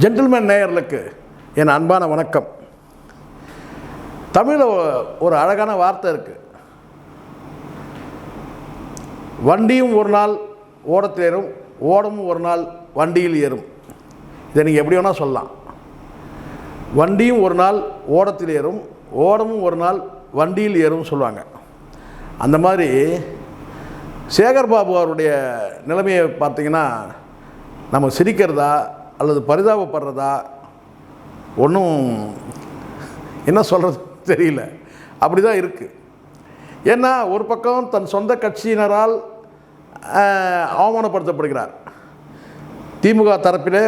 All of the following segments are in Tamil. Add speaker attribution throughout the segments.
Speaker 1: ஜென்டில்மேன் நேயர்களுக்கு என் அன்பான வணக்கம். தமிழில் ஒரு அழகான வார்த்தை இருக்குது. வண்டியும் ஒரு நாள் ஓடத்தில் ஏறும், ஓடமும் ஒரு நாள் வண்டியில் ஏறும். இதை நீங்கள் எப்படி வேணால் சொல்லலாம். வண்டியும் ஒரு நாள் ஓடத்தில் ஏறும், ஓடமும் ஒரு நாள் வண்டியில் ஏறும் சொல்லுவாங்க. அந்த மாதிரி சேகர் பாபு அவருடைய நிலைமையை பார்த்திங்கன்னா, நம்ம சிரிக்கிறதா அல்லது பரிதாபப்படுறதா ஒன்றும் என்ன சொல்கிறது தெரியல. அப்படி தான் இருக்குது. ஏன்னா ஒரு பக்கம் தன் சொந்த கட்சியினரால் அவமானப்படுத்தப்படுகிறார். திமுக தரப்பிலே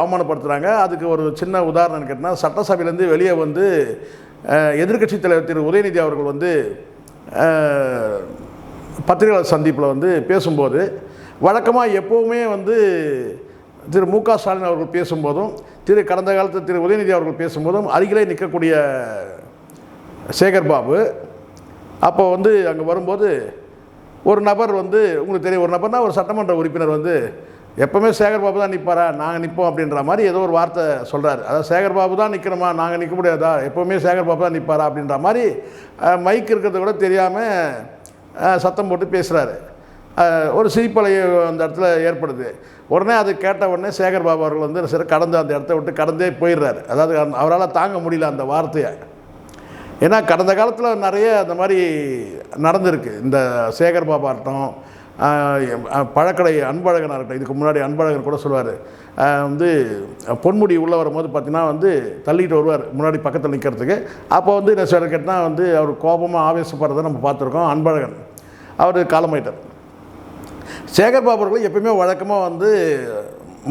Speaker 1: அவமானப்படுத்துகிறாங்க. அதுக்கு ஒரு சின்ன உதாரணம் கேட்டால், சட்டசபையிலேருந்து வெளியே எதிர்க்கட்சி தலைவர் திரு உதயநிதி அவர்கள் பத்திரிகையாளர் சந்திப்பில் பேசும்போது, வழக்கமாக எப்போவுமே திரு மு.க. ஸ்டாலின் அவர்கள் பேசும்போதும், கடந்த காலத்தில் திரு உதயநிதி அவர்கள் பேசும்போதும் அருகிலே நிற்கக்கூடிய சேகர் பாபு அப்போ அங்கே வரும்போது ஒரு நபர் உங்களுக்கு தெரியும், ஒரு நபர்னால் ஒரு சட்டமன்ற உறுப்பினர் எப்போவுமே சேகர் பாபு தான் நிற்பாரா, நாங்கள் நிற்போம் அப்படின்ற மாதிரி ஏதோ ஒரு வார்த்தை சொல்கிறார். அதாவது சேகர் பாபு தான் நிற்கிறோமா, நாங்கள் நிற்க முடியாதா, எப்போவுமே சேகர் பாபு தான் நிற்பாரா அப்படின்ற மாதிரி மைக் இருக்கிறத கூட தெரியாமல் சத்தம் போட்டு பேசுகிறாரு. ஒரு சிரிப்பலை அந்த இடத்துல ஏற்படுது. உடனே அது கேட்ட உடனே சேகர் பாபு அவர்கள் சரி கடந்து அந்த இடத்த விட்டு கடந்தே போயிடுறாரு. அதாவது அவரால் தாங்க முடியல அந்த வார்த்தையை. ஏன்னா கடந்த காலத்தில் நிறைய அந்த மாதிரி நடந்திருக்கு. இந்த சேகர் பாபா ஆகட்டும், பழக்கடை அன்பழகனாக இருக்கட்டும். இதுக்கு முன்னாடி அன்பழகன் கூட சொல்லுவார், பொன்முடி உள்ளே வரும்போது பார்த்தீங்கன்னா தள்ளிட்டு வருவார் முன்னாடி பக்கத்தில் நிற்கிறதுக்கு. அப்போ என்ன சொல்ல கேட்டால் அவர் கோபமாக ஆவேசப்படுறதை நம்ம பார்த்துருக்கோம். அன்பழகன் அவர் காலமாயிட்டார். சேகர் பாபு அவர்கள் எப்பயுமே வழக்கமாக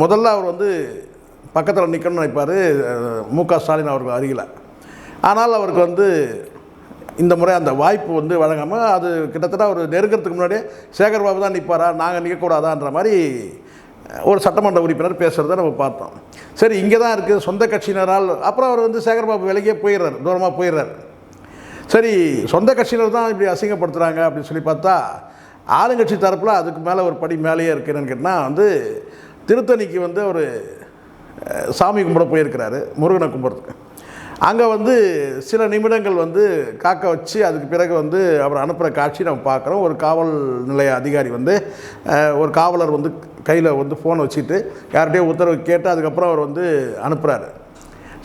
Speaker 1: முதல்ல அவர் பக்கத்தில் நிற்கணும்னு நினைப்பார் மு.க. ஸ்டாலின் அவர்கள் அருகில். ஆனால் அவருக்கு இந்த முறை அந்த வாய்ப்பு வழங்காமல், அது கிட்டத்தட்ட அவர் நெருங்கிறதுக்கு முன்னாடியே சேகர் பாபு தான் நிற்பாரா, நாங்கள் நிற்கக்கூடாதான்ற மாதிரி ஒரு சட்டமன்ற உறுப்பினர் பேசுகிறத நம்ம பார்த்தோம். சரி, இங்கே தான் இருக்குது சொந்த கட்சியினரால். அப்புறம் அவர் சேகர் பாபு விலகியே போயிடுறார், தூரமாக போயிடுறார். சரி, சொந்த கட்சியினர் தான் இப்படி அசிங்கப்படுத்துகிறாங்க அப்படின்னு சொல்லி பார்த்தா, ஆளுங்கட்சி தரப்பில் அதுக்கு மேலே ஒரு படி மேலேயே இருக்குன்னு கேட்டால், திருத்தணிக்கு ஒரு சாமி கும்பிட போயிருக்கிறாரு, முருகனை கும்பிட்றதுக்கு. அங்கே சில நிமிடங்கள் காக்க வச்சு அதுக்கு பிறகு அவர் அனுப்புகிற காட்சி நம்ம பார்க்குறோம். ஒரு காவல் நிலைய அதிகாரி ஒரு காவலர் கையில் ஃபோன் வச்சுட்டு யார்கிட்டையோ உத்தரவு கேட்டு அதுக்கப்புறம் அவர் அனுப்புகிறாரு.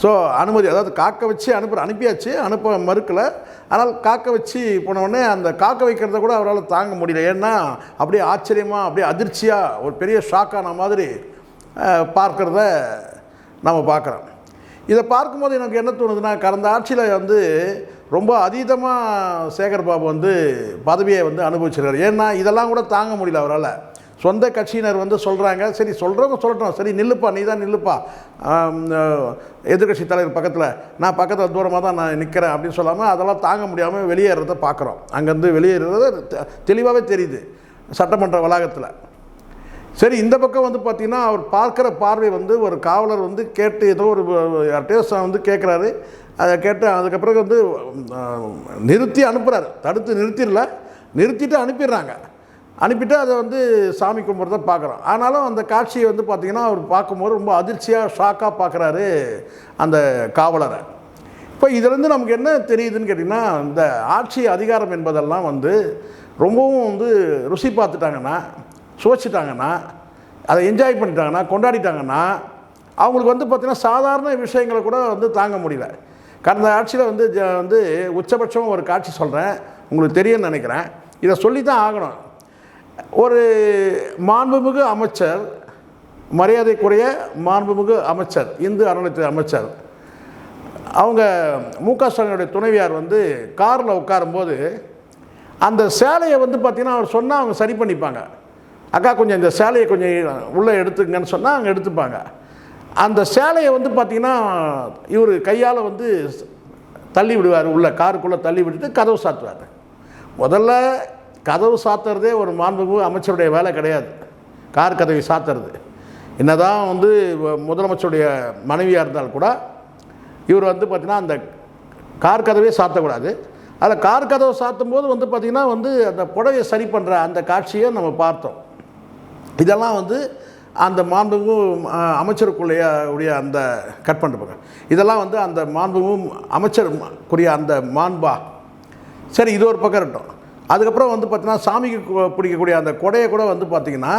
Speaker 1: ஸோ அனுமதி, அதாவது காக்க வச்சு அனுப்பியாச்சு, அனுப்ப மறுக்கலை. ஆனால் காக்க வச்சு போனவுடனே அந்த காக்க வைக்கிறத கூட அவரால் தாங்க முடியல. ஏன்னா அப்படியே ஆச்சரியமாக, அப்படியே அதிர்ச்சியாக, ஒரு பெரிய ஷாக்கான மாதிரி பார்க்குறத நம்ம பார்க்குறோம். இதை பார்க்கும்போது எனக்கு என்ன தோணுதுன்னா, கடந்த ஆட்சியில் ரொம்ப அதீதமாக சேகர் பாபு பதவியை அனுபவிச்சிருக்காரு. ஏன்னா இதெல்லாம் கூட தாங்க முடியல அவரால். சொந்த கட்சியினர் சொல்கிறாங்க, சரி சொல்கிறவங்க சொல்லட்டும், சரி நில்லுப்பா, நீ தான் நில்லுப்பா, எதிர்கட்சி தலைவர் பக்கத்தில், நான் பக்கத்தில் தூரமாக தான் நான் நிற்கிறேன் அப்படின்னு சொல்லாமல் அதெல்லாம் தாங்க முடியாமல் வெளியேறத பார்க்குறோம். அங்கேருந்து வெளியேறது தெளிவாகவே தெரியுது சட்டமன்ற வளாகத்தில். சரி, இந்த பக்கம் பார்த்திங்கன்னா அவர் பார்க்குற பார்வை ஒரு காவலர் கேட்டு ஏதோ ஒரு யார்கிட்டயோ கேட்குறாரு. அதை கேட்டு அதுக்கப்புறம் நிறுத்தி அனுப்புகிறாரு. தடுத்து நிறுத்திடல, நிறுத்திட்டு அனுப்பிடுறாங்க. அனுப்பிட்டு அதை சாமி கும்பிட்றத பார்க்குறோம். ஆனாலும் அந்த காட்சியை பார்த்திங்கன்னா அவர் பார்க்கும்போது ரொம்ப அதிர்ச்சியாக, ஷாக்காக பார்க்குறாரு அந்த காவலரை. இப்போ இதிலேருந்து நமக்கு என்ன தெரியுதுன்னு கேட்டிங்கன்னா, இந்த ஆட்சி அதிகாரம் என்பதெல்லாம் ரொம்பவும் ருசி பார்த்துட்டாங்கன்னா, சுவைச்சிட்டாங்கன்னா, அதை என்ஜாய் பண்ணிட்டாங்கன்னா, கொண்டாடிட்டாங்கன்னா, அவங்களுக்கு பார்த்திங்கன்னா சாதாரண விஷயங்களை கூட தாங்க முடியல. கடந்த ஆட்சியில் உச்சபட்சம் ஒரு காட்சி சொல்கிறேன், உங்களுக்கு தெரியும்னு நினைக்கிறேன், இதை சொல்லி தான் ஆகணும். ஒரு மாண்புமிகு அமைச்சர், மரியாதைக்குரிய மாண்புமிகு அமைச்சர், இந்து அறநிலையத்துறை அமைச்சர், அவங்க மு.க. ஸ்டாலினுடைய துணைவியார் காரில் உட்காரும்போது அந்த சேலையை பார்த்திங்கன்னா அவர் சொன்னால் அவங்க சரி பண்ணிப்பாங்க. அக்கா கொஞ்சம் இந்த சேலையை கொஞ்சம் உள்ளே எடுத்துங்கன்னு சொன்னால் அவங்க எடுத்துப்பாங்க. அந்த சேலையை பார்த்திங்கன்னா இவர் கையால் தள்ளி விடுவார், உள்ள காருக்குள்ளே தள்ளி விட்டுட்டு கதவு சாத்துவார். முதல்ல கதவு சாத்துறதே ஒரு மாண்புமிகு அமைச்சருடைய வேலை கிடையாது. கார் கதவை சாத்துறது என்னதான் முதலமைச்சருடைய மனைவியாக இருந்தால் கூட இவர் பார்த்திங்கன்னா அந்த கார் கதவே சாத்தக்கூடாது. அதில் கார் கதவை சாத்தும் போது பார்த்திங்கன்னா அந்த புடவையை சரி பண்ணுற அந்த காட்சியை நம்ம பார்த்தோம். இதெல்லாம் அந்த மாண்பும் அமைச்சருக்குள்ளேயே உடைய அந்த கட் பண்ணிட்டு இதெல்லாம் வந்து அந்த மாண்பும் அமைச்சருக்குரிய அந்த மாண்பா. சரி, இது ஒரு பக்கம் இருக்கட்டும். அதுக்கப்புறம் வந்து பார்த்திங்கன்னா சாமிக்கு பிடிக்கக்கூடிய அந்த கொடையை கூட வந்து பார்த்திங்கன்னா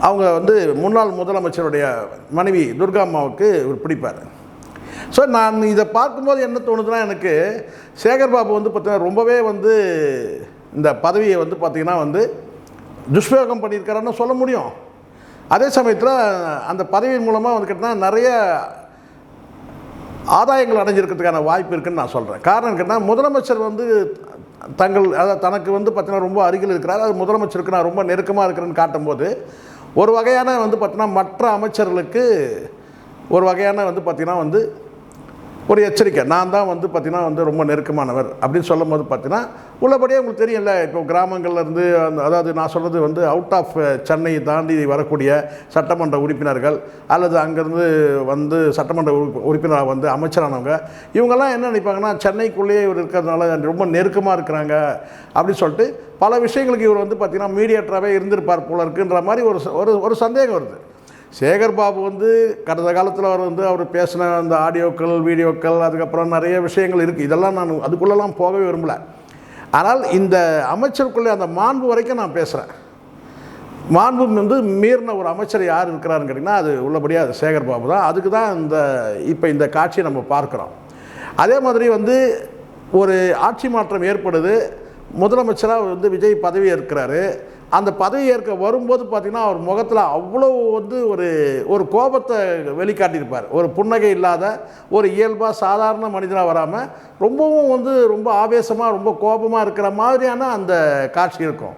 Speaker 1: அவங்க வந்து முன்னாள் முதலமைச்சருடைய மனைவி துர்கா அம்மாவுக்கு இவர் பிடிப்பார். ஸோ நான் இதை பார்க்கும்போது என்ன தோணுதுன்னா, எனக்கு சேகர்பாபு வந்து பார்த்திங்கன்னா ரொம்பவே வந்து இந்த பதவியை வந்து பார்த்திங்கன்னா வந்து துஷ்பிரயோகம் பண்ணியிருக்காருன்னு சொல்ல முடியும். அதே சமயத்தில் அந்த பதவியின் மூலமாக வந்து கேட்டால் நிறைய ஆதாயங்கள் அடைஞ்சிருக்கிறதுக்கான வாய்ப்பு இருக்குதுன்னு நான் சொல்கிறேன். காரணம் கேட்டால் முதலமைச்சர் வந்து அதாவது தனக்கு வந்து பார்த்திங்கன்னா ரொம்ப அருகில் இருக்கிறார், அது முதலமைச்சருக்கு நான் ரொம்ப நெருக்கமாக இருக்கிறேன்னு காட்டும்போது ஒரு வகையான வந்து பார்த்திங்கன்னா மற்ற அமைச்சர்களுக்கு ஒரு வகையான வந்து பார்த்திங்கன்னா வந்து ஒரு எச்சரிக்கை. நான் தான் வந்து பார்த்திங்கன்னா வந்து ரொம்ப நெருக்கமானவர் அப்படின்னு சொல்லும் போது பார்த்திங்கன்னா உள்ளபடியே உங்களுக்கு தெரியல. இப்போ கிராமங்கள்லேருந்து அதாவது நான் சொல்கிறது வந்து அவுட் ஆஃப் சென்னை தாண்டி வரக்கூடிய சட்டமன்ற உறுப்பினர்கள் அல்லது அங்கேருந்து வந்து சட்டமன்ற உறுப்பினராக வந்து அமைச்சரானவங்க இவங்கெல்லாம் என்ன நினைப்பாங்கன்னா, சென்னைக்குள்ளேயே இவர் இருக்கிறதுனால ரொம்ப நெருக்கமாக இருக்கிறாங்க அப்படின்னு சொல்லிட்டு பல விஷயங்களுக்கு இவர் வந்து பார்த்திங்கன்னா மீடியேட்டராகவே இருந்திருப்பார் போல இருக்குன்ற மாதிரி ஒரு சந்தேகம் வருது. சேகர்பாபு வந்து கடந்த காலத்தில் அவர் பேசின அந்த ஆடியோக்கள், வீடியோக்கள், அதுக்கப்புறம் நிறைய விஷயங்கள் இருக்குது. இதெல்லாம் நான் அதுக்குள்ளெல்லாம் போகவே விரும்பலை. ஆனால் இந்த அமைச்சருக்குள்ளே அந்த மாண்பு வரைக்கும் நான் பேசுகிறேன். மாண்பு வந்து மீறின ஒரு அமைச்சர் யார் இருக்கிறாருன்னு கேட்டிங்கன்னா அது உள்ளபடியாக அது சேகர்பாபு தான். அதுக்கு தான் இப்போ இந்த காட்சியை நம்ம பார்க்குறோம். அதே மாதிரி வந்து ஒரு ஆட்சி மாற்றம் ஏற்படுது. முதலமைச்சராக வந்து விஜய் பதவி ஏற்கிறாரு. அந்த பதவி ஏற்க வரும்போது பார்த்திங்கன்னா அவர் முகத்தில் அவ்வளோ வந்து ஒரு கோபத்தை வெளிக்காட்டியிருப்பார். ஒரு புன்னகை இல்லாத ஒரு இயல்பாக சாதாரண மனிதனாக வராமல் ரொம்பவும் வந்து ரொம்ப ஆவேசமாக ரொம்ப கோபமாக இருக்கிற மாதிரியான அந்த காட்சி இருக்கும்.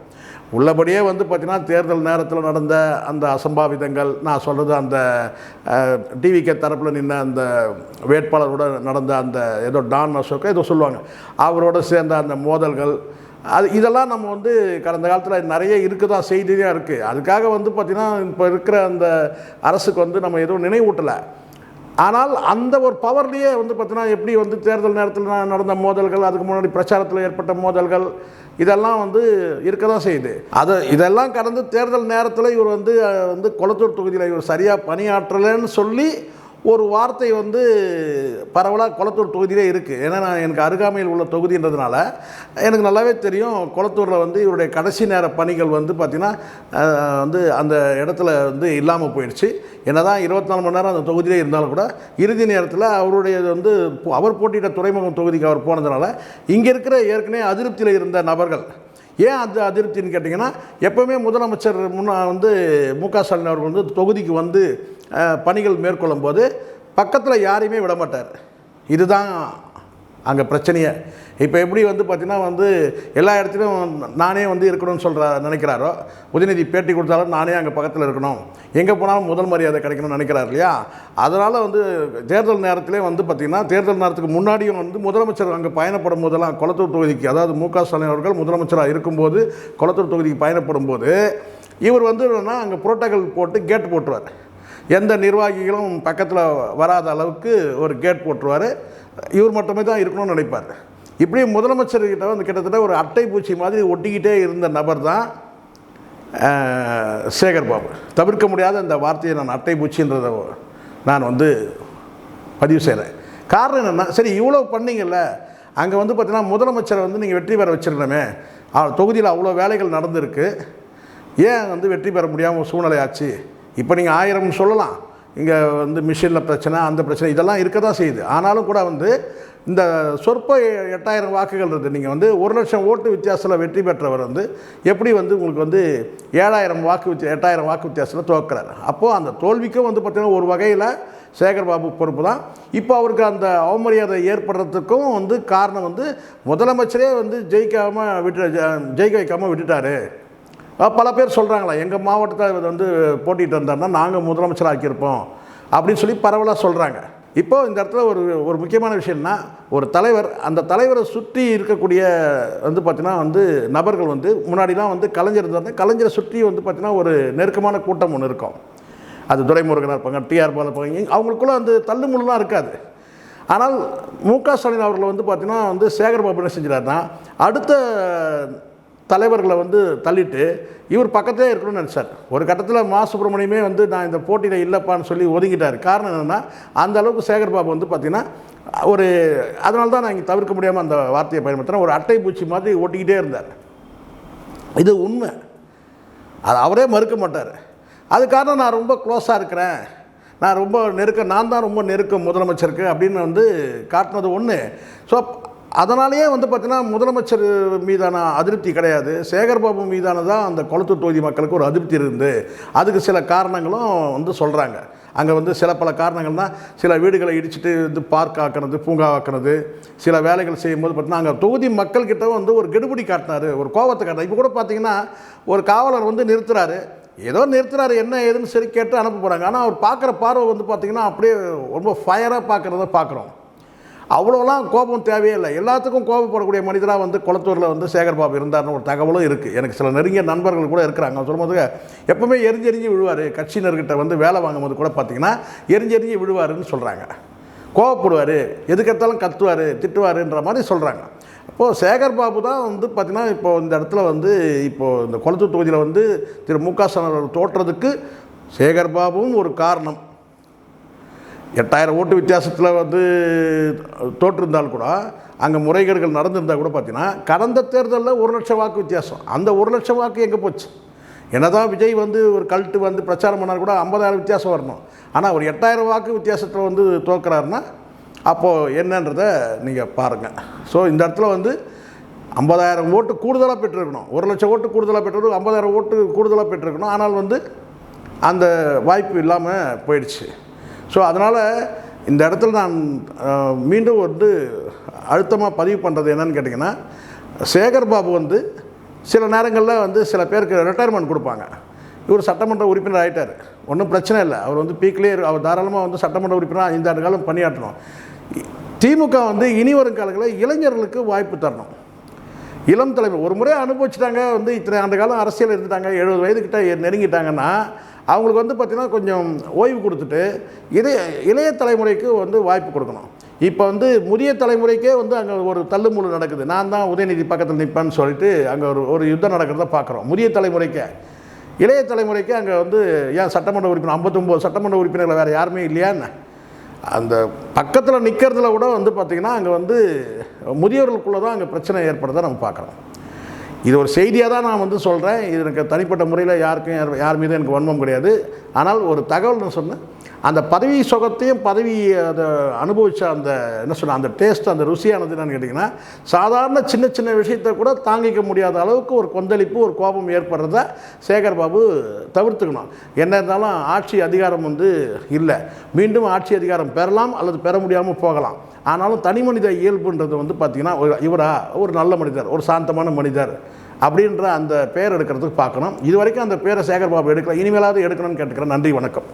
Speaker 1: உள்ளபடியே வந்து பார்த்திங்கன்னா தேர்தல் நேரத்தில் நடந்த அந்த அசம்பாவிதங்கள், நான் சொல்கிறது அந்த டிவிகே தரப்பில் நின்ன அந்த வேட்பாளரோட நடந்த அந்த ஏதோ டான் அசோக்கோ ஏதோ சொல்லுவாங்க, அவரோட சேர்ந்த அந்த மோதல்கள், இதெல்லாம் நம்ம வந்து கடந்த காலத்தில் நிறைய இருக்குதான், செய்தியாக இருக்குது. அதுக்காக வந்து பார்த்திங்கன்னா இப்போ இருக்கிற அந்த அரசுக்கு வந்து நம்ம எதுவும் நினைவூட்டலை. ஆனால் அந்த ஒரு பவர்லேயே வந்து பார்த்திங்கன்னா எப்படி வந்து தேர்தல் நேரத்தில் நடந்த மோதல்கள், அதுக்கு முன்னாடி பிரச்சாரத்தில் ஏற்பட்ட மோதல்கள், இதெல்லாம் வந்து இருக்க தான் செய்யுது. இதெல்லாம் கடந்து தேர்தல் நேரத்தில் இவர் வந்து கொளத்தூர் தொகுதியில் இவர் சரியாக பணியாற்றலைன்னு சொல்லி ஒரு வார்த்தை வந்து பரவலாக கொளத்தூர் தொகுதியிலே இருக்குது. ஏன்னா எனக்கு அருகாமையில் உள்ள தொகுதின்றதுனால எனக்கு நல்லாவே தெரியும். கொளத்தூரில் வந்து இவருடைய கடைசி நேர பணிகள் வந்து பார்த்திங்கன்னா வந்து அந்த இடத்துல வந்து இல்லாமல் போயிடுச்சு. என்ன தான் 24 மணி நேரம் அந்த தொகுதியிலே இருந்தாலும் கூட இறுதி நேரத்தில் அவருடைய வந்து அவர் போட்டியிட்ட துறைமுகம் தொகுதிக்கு அவர் போனதுனால இங்கே இருக்கிற ஏற்கனவே அதிருப்தியில் இருந்த நபர்கள், ஏன் அது அதிருப்தின்னு கேட்டிங்கன்னா, எப்போவுமே முதலமைச்சர் வந்து மு.க. ஸ்டாலின் அவர்கள் வந்து தொகுதிக்கு வந்து பணிகள் மேற்கொள்ளும் போது பக்கத்தில் யாரையுமே விட மாட்டார். இதுதான் அங்கே பிரச்சனையே. இப்போ எப்படி வந்து பார்த்திங்கன்னா வந்து எல்லா இடத்துலையும் நானே வந்து இருக்கணும்னு நினைக்கிறாரோ, உதயநிதி பேட்டி கொடுத்தாலும் நானே அங்கே பக்கத்தில் இருக்கணும், எங்கே போனாலும் முதல் மரியாதை கிடைக்கணும்னு நினைக்கிறார் இல்லையா. அதனால் வந்து தேர்தல் நேரத்திலே வந்து பார்த்திங்கன்னா தேர்தல் நேரத்துக்கு முன்னாடியும் வந்து முதலமைச்சர் அங்கே பயணப்படும் போதெல்லாம் கொளத்தூர் தொகுதிக்கு, அதாவது மு.க. ஸ்டாலின் அவர்கள் முதலமைச்சராக இருக்கும்போது கொளத்தூர் தொகுதிக்கு பயணப்படும் போது இவர் வந்து என்னன்னா அங்கே புரோட்டோகால் போட்டு கேட் போட்டுருவார். எந்த நிர்வாகிகளும் பக்கத்தில் வராத அளவுக்கு ஒரு கேட் போட்டுருவார். இவர் மட்டுமே தான் இருக்கணும்னு நினைப்பார். இப்படி முதலமைச்சர்கிட்ட வந்து கிட்டத்தட்ட ஒரு அட்டை பூச்சி மாதிரி ஒட்டிக்கிட்டே இருந்த நபர் தான் சேகர்பாபு. தவிர்க்க முடியாத இந்த வார்த்தையை நான் அட்டை பூச்சின்றதை நான் வந்து பதிவு செய்கிறேன். காரணம் என்னென்னா, சரி இவ்வளோ பண்ணிங்கல்ல, அங்கே வந்து பார்த்திங்கன்னா முதலமைச்சரை வந்து நீங்கள் வெற்றி பெற வச்சிடணுமே, தொகுதியில் அவ்வளோ வேலைகள் நடந்திருக்கு, ஏன் வந்து வெற்றி பெற முடியாமல் சூழ்நிலை ஆச்சு? இப்போ நீங்கள் 1000 சொல்லலாம், இங்கே வந்து மிஷினில் பிரச்சனை, அந்த பிரச்சனை இதெல்லாம் இருக்க தான் செய்யுது. ஆனாலும் கூட வந்து இந்த சொற்ப 8000 வாக்குகள் இருக்குது. நீங்கள் வந்து 1,00,000 ஓட்டு வித்தியாசத்தில் வெற்றி பெற்றவர் வந்து எப்படி வந்து உங்களுக்கு வந்து 8000 வாக்கு வித்தியாசத்தில் துவக்கிறார். அப்போது அந்த தோல்விக்கும் வந்து பார்த்திங்கன்னா ஒரு வகையில் சேகர்பாபு பொறுப்பு தான். இப்போ அவருக்கு அந்த அவமரியாதை ஏற்படுறதுக்கும் வந்து காரணம் வந்து முதலமைச்சரே வந்து ஜெயிக்க வைக்காமல் விட்டுட்டார். பல பேர் சொல்கிறாங்களா, எங்கள் மாவட்டத்தில் வந்து போட்டிகிட்டு இருந்தாருன்னா நாங்கள் முதலமைச்சர் ஆக்கியிருப்போம் அப்படின்னு சொல்லி பரவலாக சொல்கிறாங்க. இப்போது இந்த இடத்துல ஒரு முக்கியமான விஷயம்னா, ஒரு தலைவர், அந்த தலைவரை சுற்றி இருக்கக்கூடிய வந்து பார்த்திங்கன்னா வந்து நபர்கள் வந்து முன்னாடிலாம் வந்து கலைஞர் இருந்தால் கலைஞரை சுற்றி வந்து பார்த்திங்கன்னா ஒரு நெருக்கமான கூட்டம் ஒன்று இருக்கும். அது துரைமுருகனாக இருப்பாங்க, டிஆர் பாலா இருப்பாங்க, அவங்களுக்குள்ள வந்து தள்ளுமுள்ளுலாம் இருக்காது. ஆனால் மு.க. ஸ்டாலின் அவர்கள் வந்து பார்த்திங்கன்னா வந்து சேகர்பாபு என்ன செஞ்சிடாருன்னா, அடுத்த தலைவர்களை வந்து தள்ளிட்டு இவர் பக்கத்தே இருக்கணும்னு நினச்சார். ஒரு கட்டத்தில் மா சுப்பிரமணியமே வந்து நான் இந்த போட்டியில் இல்லைப்பான்னு சொல்லி ஒதுங்கிட்டார். காரணம் என்னென்னா அந்த அளவுக்கு சேகர்பாபு வந்து பார்த்திங்கன்னா ஒரு அதனால தான் நான் இங்கே தவிர்க்க முடியாமல் அந்த வார்த்தையை பயன்படுத்தினேன், ஒரு அட்டை பூச்சி மாதிரி ஓட்டிக்கிட்டே இருந்தார். இது உண்மை, அது அவரே மறுக்க மாட்டார். அது காரணம் நான் ரொம்ப க்ளோஸாக இருக்கிறேன், நான் ரொம்ப நான் தான் ரொம்ப நெருக்கம் முதலமைச்சருக்கு அப்படின்னு வந்து காட்டினது ஒன்று. ஸோ அதனாலேயே வந்து பார்த்திங்கன்னா முதலமைச்சர் மீதான அதிருப்தி கிடையாது, சேகர்பாபு மீதான தான் அந்த கொளத்தூர் தொகுதி மக்களுக்கு ஒரு அதிருப்தி இருந்து அதுக்கு சில காரணங்களும் வந்து சொல்கிறாங்க. அங்கே வந்து சில பல காரணங்கள்னால் சில வீடுகளை இடிச்சிட்டு வந்து பார்க் ஆக்கினது, பூங்கா ஆக்கினது, சில வேலைகள் செய்யும்போது பார்த்திங்கன்னா அங்கே தொகுதி மக்கள்கிட்ட வந்து ஒரு கெடுபிடி காட்டினார், ஒரு கோபத்தை காட்டினார். இப்போ கூட பார்த்திங்கன்னா ஒரு காவலர் வந்து நிறுத்துறாரு, ஏதோ நிறுத்துறாரு, என்ன ஏதுன்னு சரி கேட்டு அனுப்ப போகிறாங்க. ஆனால் அவர் பார்க்குற பார்வை வந்து பார்த்திங்கன்னா அப்படியே ரொம்ப ஃபயராக பார்க்குறத பார்க்குறோம். அவ்வளோலாம் கோபம் தேவையே இல்லை. எல்லாத்துக்கும் கோபப்படக்கூடிய மனிதராக வந்து கொளத்தூரில் வந்து சேகர்பாபு இருந்தார்னு ஒரு தகவலும் இருக்குது. எனக்கு சில நெருங்கிய நண்பர்கள் கூட இருக்கிறாங்க. சொல்லும்போது எப்போவுமே எரிஞ்செறிஞ்சு விழுவார், கட்சியினர்கிட்ட வந்து வேலை வாங்கும்போது கூட பார்த்திங்கன்னா எரிஞ்செறிஞ்சு விழுவாருன்னு சொல்கிறாங்க. கோபப்படுவார், எதுக்கெடுத்தாலும் கத்துவார், திட்டுவாருன்ற மாதிரி சொல்கிறாங்க. இப்போது சேகர்பாபு தான் வந்து பார்த்திங்கன்னா இப்போது இந்த இடத்துல வந்து இப்போது இந்த கொளத்தூர் தொகுதியில் வந்து திரு மு.க. ஸ்டாலின் அவர்கள் தோற்றதுக்கு சேகர்பாபுவும் ஒரு காரணம். 8000 ஓட்டு வித்தியாசத்தில் வந்து தோற்றிருந்தால் கூட அங்கே முறைகேடுகள் நடந்திருந்தால் கூட பார்த்திங்கன்னா கடந்த தேர்தலில் 1 லட்சம் வாக்கு வித்தியாசம். அந்த 1 லட்சம் வாக்கு எங்கே போச்சு? என்னதான் விஜய் வந்து ஒரு கல்ட்டு வந்து பிரச்சாரம் பண்ணால் கூட 50,000 வித்தியாசம் வரணும். ஆனால் ஒரு 8000 வாக்கு வித்தியாசத்தில் வந்து தோற்கிறாருன்னா அப்போது என்னன்றதை நீங்கள் பாருங்கள். ஸோ இந்த இடத்துல வந்து 50,000 ஓட்டு கூடுதலாக பெற்றிருக்கணும், 1 லட்சம் ஓட்டு கூடுதலாக பெற்றிருக்கணும், 50,000 ஓட்டு கூடுதலாக பெற்றிருக்கணும். ஆனால் வந்து அந்த வாய்ப்பு இல்லாமல் போயிடுச்சு. ஸோ அதனால் இந்த இடத்துல நான் மீண்டும் வந்து அழுத்தமாக பதிவு பண்ணுறது என்னன்னு கேட்டிங்கன்னா, சேகர்பாபு வந்து சில நேரங்களில் வந்து சில பேருக்கு ரிட்டையர்மெண்ட் கொடுப்பாங்க. இவர் சட்டமன்ற உறுப்பினர் ஆகிட்டார், ஒன்றும் பிரச்சனை இல்லை, அவர் வந்து பீக்லேயே அவர் தாராளமாக வந்து சட்டமன்ற உறுப்பினராக 5 ஆண்டு காலம் பணியாற்றணும். திமுக வந்து இனி வரும் காலங்களில் இளைஞர்களுக்கு வாய்ப்பு தரணும். இளம் தலைவர் ஒரு முறை அனுபவிச்சிட்டாங்க, வந்து இத்தனை ஆண்டு காலம் அரசியல் இருந்துட்டாங்க, 70 வயதுக்கிட்ட நெருங்கிட்டாங்கன்னா அவங்களுக்கு வந்து பார்த்திங்கன்னா கொஞ்சம் ஓய்வு கொடுத்துட்டு இளைய தலைமுறைக்கு வந்து வாய்ப்பு கொடுக்கணும். இப்போ வந்து முதிய தலைமுறைக்கே வந்து அங்கே ஒரு தள்ளுமுள்ளு நடக்குது. நான் தான் உதயநிதி பக்கத்தில் நிற்பேன்னு சொல்லிட்டு அங்கே ஒரு யுத்தம் நடக்கிறத பார்க்குறோம். முதிய தலைமுறைக்கே இளைய தலைமுறைக்கு அங்கே வந்து ஏன் சட்டமன்ற உறுப்பினர் 59 சட்டமன்ற உறுப்பினர்கள் வேறு யாருமே இல்லையான்னு அந்த பக்கத்தில் நிற்கிறதுல கூட வந்து பார்த்திங்கன்னா அங்கே வந்து முதியவர்களுக்குள்ளே தான் அங்கே பிரச்சனை ஏற்படுறதை நம்ம பார்க்குறோம். இது ஒரு செய்தியாக தான் நான் வந்து சொல்கிறேன். இது எனக்கு தனிப்பட்ட முறையில் யார் மீதும் எனக்கு வன்மம் கிடையாது. ஆனால் ஒரு தகவல் நான் சொன்னேன், அந்த பதவி சுகத்தையும் பதவி அதை அனுபவித்த அந்த என்ன சொன்ன அந்த டேஸ்ட், அந்த ருசியானது என்னன்னு கேட்டிங்கன்னா, சாதாரண சின்ன சின்ன விஷயத்தை கூட தாங்கிக்க முடியாத அளவுக்கு ஒரு கொந்தளிப்பு, ஒரு கோபம் ஏற்படுறத சேகர்பாபு தவிர்த்துக்கணும். என்ன இருந்தாலும் ஆட்சி அதிகாரம் வந்து இல்லை, மீண்டும் ஆட்சி அதிகாரம் பெறலாம் அல்லது பெற முடியாமல் போகலாம். ஆனாலும் தனி மனித இயல்புன்றது வந்து பார்த்திங்கன்னா இவரா ஒரு நல்ல மனிதர், ஒரு சாந்தமான மனிதர் அப்படின்ற அந்த பேர் எடுக்கிறதுக்கு பார்க்கணும். இது வரைக்கும் அந்த பேரை சேகர்பாபு எடுக்கல, இனிமேலாவது எடுக்கணும்னு கேட்டுக்கிறேன். நன்றி, வணக்கம்.